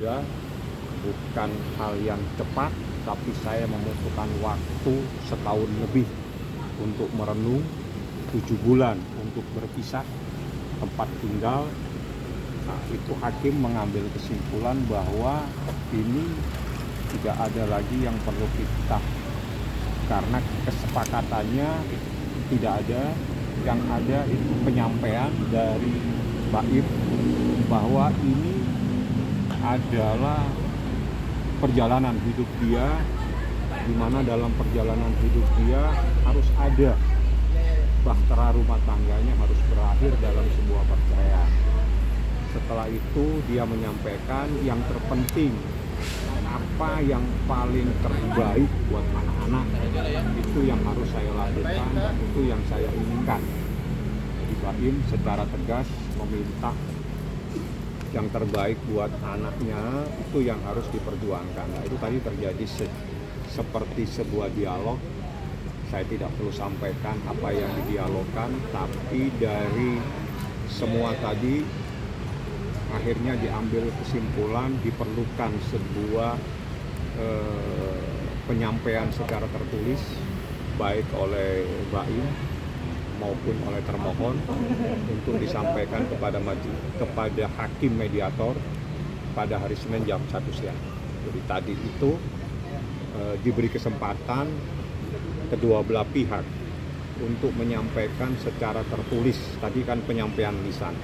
Ya, bukan hal yang cepat, tapi saya membutuhkan waktu setahun lebih untuk merenung, 7 bulan untuk berpisah tempat tinggal. Nah, itu hakim mengambil kesimpulan bahwa ini tidak ada lagi yang perlu kita, karena kesepakatannya tidak ada. Yang ada itu penyampaian dari Baim bahwa ini adalah perjalanan hidup dia, di mana dalam perjalanan hidup dia harus ada bahtera rumah tangganya, harus berakhir dalam sebuah perceraian. Setelah itu dia menyampaikan yang terpenting, apa yang paling terbaik buat anak-anak, itu yang harus saya lakukan dan itu yang saya inginkan. Jadi Baim secara tegas meminta yang terbaik buat anaknya itu yang harus diperjuangkan. Nah, itu tadi terjadi seperti sebuah dialog. Saya tidak perlu sampaikan apa yang didialogkan, tapi dari semua tadi akhirnya diambil kesimpulan diperlukan sebuah penyampaian secara tertulis baik oleh Baim maupun oleh termohon untuk disampaikan kepada hakim mediator pada hari Senin jam 1 siang. Jadi tadi itu diberi kesempatan kedua belah pihak untuk menyampaikan secara tertulis. Tadi kan penyampaian lisan.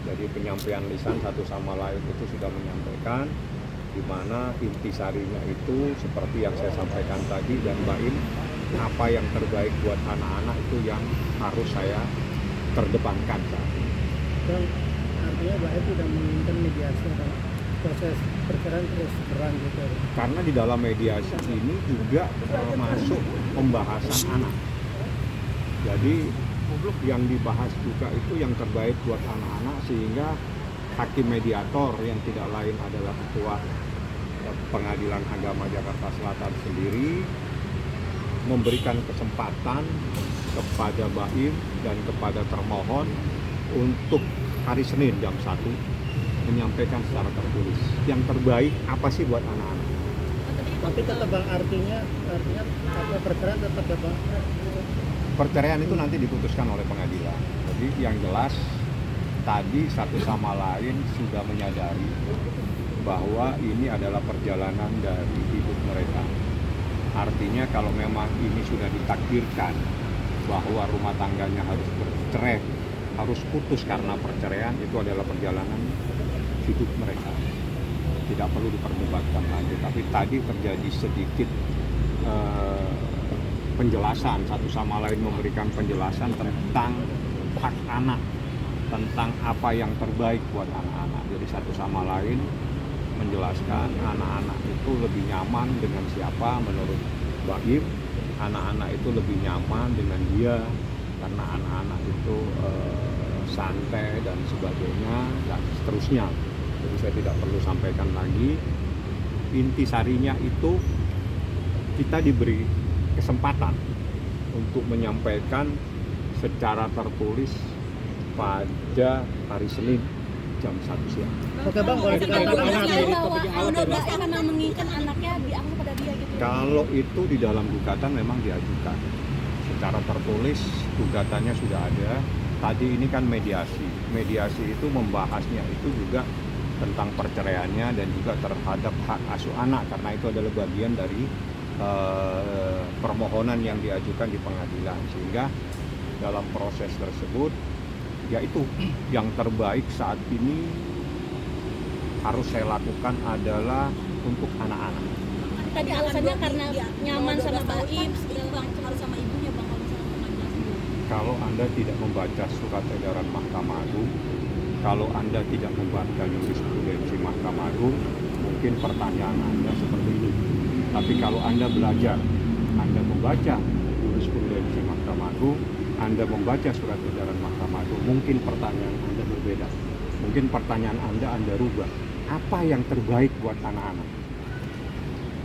Jadi penyampaian lisan satu sama lain itu sudah menyampaikan, di mana intisarinya itu seperti yang saya sampaikan tadi, dan Baim apa yang terbaik buat anak-anak itu yang harus saya terdepankan saat ini. Dan artinya Baim sudah menginginkan mediasi atau proses perceraian terus berlanjut. Karena di dalam mediasi ini juga masuk pembahasan anak. Jadi yang dibahas juga itu yang terbaik buat anak-anak, sehingga hakim mediator yang tidak lain adalah Ketua Pengadilan Agama Jakarta Selatan sendiri memberikan kesempatan kepada Baim dan kepada termohon untuk hari Senin jam 1 menyampaikan secara tertulis yang terbaik apa sih buat anak-anak. Tapi tetap Bang, artinya apa perceraian tetap ya Bang? Perceraian itu nanti diputuskan oleh pengadilan. Jadi yang jelas tadi satu sama lain sudah menyadari bahwa ini adalah perjalanan dari hidup mereka. Artinya kalau memang ini sudah ditakdirkan bahwa rumah tangganya harus bercerai, harus putus karena perceraian, itu adalah perjalanan hidup mereka. Tidak perlu diperdebatkan lagi. Tapi tadi terjadi sedikit penjelasan, satu sama lain memberikan penjelasan tentang hak anak, tentang apa yang terbaik buat anak-anak. Jadi satu sama lain menjelaskan anak-anak itu lebih nyaman dengan siapa. Menurut Baim, anak-anak itu lebih nyaman dengan dia karena anak-anak itu santai dan sebagainya dan seterusnya. Jadi saya tidak perlu sampaikan lagi. Intisarinya itu kita diberi kesempatan untuk menyampaikan secara tertulis pada hari Senin jam 1 siang. Oke Bang, boleh dikatakan Baim memang menginginkan anaknya diangkat pada dia gitu. Kalau itu di dalam gugatan memang diajukan secara tertulis, gugatannya sudah ada. Tadi ini kan mediasi. Mediasi itu membahasnya itu juga tentang perceraiannya dan juga terhadap hak asuh anak, karena itu adalah bagian dari permohonan yang diajukan di pengadilan. Sehingga dalam proses tersebut yaitu yang terbaik saat ini harus saya lakukan adalah untuk anak-anak. Tadi alasannya karena nyaman sama Baim, Bang, harus sama ibunya Bang, kalau misalnya pengadilan sendiri. Kalau Anda tidak membaca surat edaran Mahkamah Agung, kalau Anda tidak membaca jurisprudensi Mahkamah Agung, mungkin pertanyaan Anda seperti ini. Tapi kalau Anda belajar, Anda membaca jurisprudensi Mahkamah Agung, Anda membaca surat edaran Mahkamah Agung, mungkin pertanyaan Anda berbeda. Mungkin pertanyaan Anda rubah. Apa yang terbaik buat anak-anak?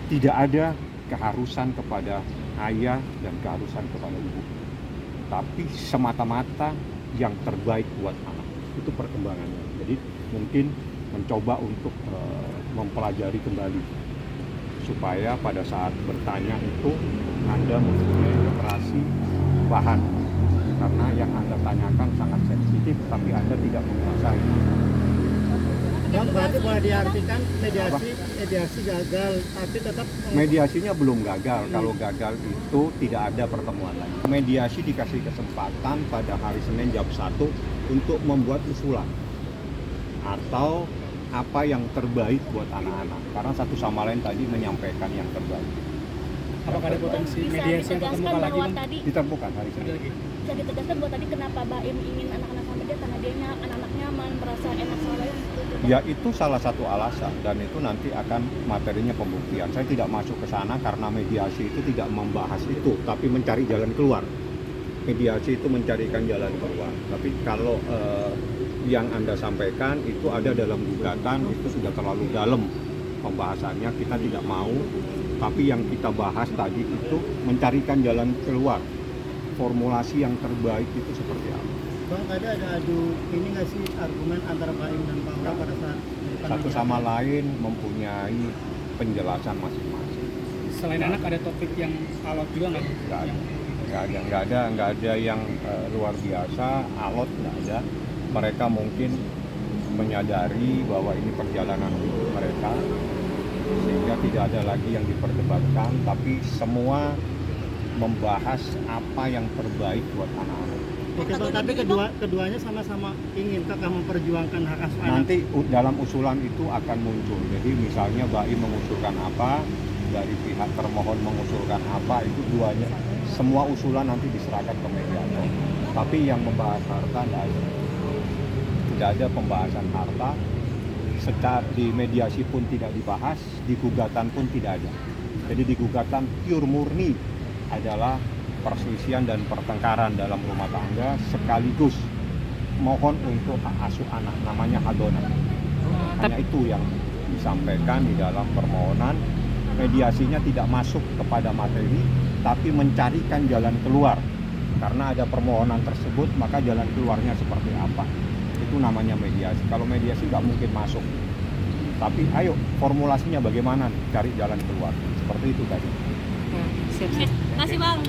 Tidak ada keharusan kepada ayah dan keharusan kepada ibu. Tapi semata-mata yang terbaik buat anak. Itu perkembangannya. Jadi mungkin mencoba untuk mempelajari kembali supaya pada saat bertanya itu Anda mempunyai literasi bahan, karena yang Anda tanyakan sangat sensitif tapi Anda tidak menguasai. Bang, berarti boleh diartikan mediasi gagal, tapi tetap Mediasinya belum gagal. Kalau gagal itu tidak ada pertemuan lagi. Mediasi dikasih kesempatan pada hari Senin jam 1 untuk membuat usulan atau apa yang terbaik buat anak-anak, karena satu sama lain tadi menyampaikan yang terbaik. apakah ada potensi Bisa mediasi yang ditegaskan ketemu lagi, bahwa Bang? tadi Ditemukan hari Senin. bisa ditegaskan bahwa tadi kenapa Baim ingin anak-anak sama dia karena dianya anak-anaknya merasa enak sama Baim. Ya itu salah satu alasan dan itu nanti akan materinya pembuktian. Saya tidak masuk ke sana karena mediasi itu tidak membahas itu, tapi mencari jalan keluar. Mediasi itu mencarikan jalan keluar. Tapi kalau yang Anda sampaikan itu ada dalam gugatan, itu sudah terlalu dalam pembahasannya, kita tidak mau. Tapi yang kita bahas tadi itu mencarikan jalan keluar. Formulasi yang terbaik itu seperti apa? Bang, tadi ada adu ini nggak sih argumen antara Baim dan Pak Ura pada saat Satu sama lain mempunyai penjelasan masing-masing. Selain anak ada topik yang alot juga nggak? Nggak ada yang luar biasa, alot nggak ada. Mereka mungkin menyadari bahwa ini perjalanan hidup mereka, sehingga tidak ada lagi yang diperdebatkan, tapi semua membahas apa yang terbaik buat anak-anak. Oke, Bang, tapi keduanya sama-sama ingin kakak memperjuangkan hak asuh anak. Nanti dalam usulan itu akan muncul. Jadi misalnya Baim mengusulkan apa, dari pihak termohon mengusulkan apa, itu duanya. Semua usulan nanti diserahkan ke mediator. Tapi yang membahas harta tidak ada pembahasan harta. Secara di mediasi pun tidak dibahas, di gugatan pun tidak ada. Jadi di gugatan pure murni adalah perselisihan dan pertengkaran dalam rumah tangga sekaligus mohon untuk hak asuh anak, namanya hadonan. Hanya itu yang disampaikan di dalam permohonan. Mediasinya tidak masuk kepada materi, tapi mencarikan jalan keluar. Karena ada permohonan tersebut, maka jalan keluarnya seperti apa. Itu namanya mediasi. Kalau mediasi nggak mungkin masuk. Tapi ayo, formulasinya bagaimana nih, cari jalan keluar. Seperti itu tadi. Masih Bang.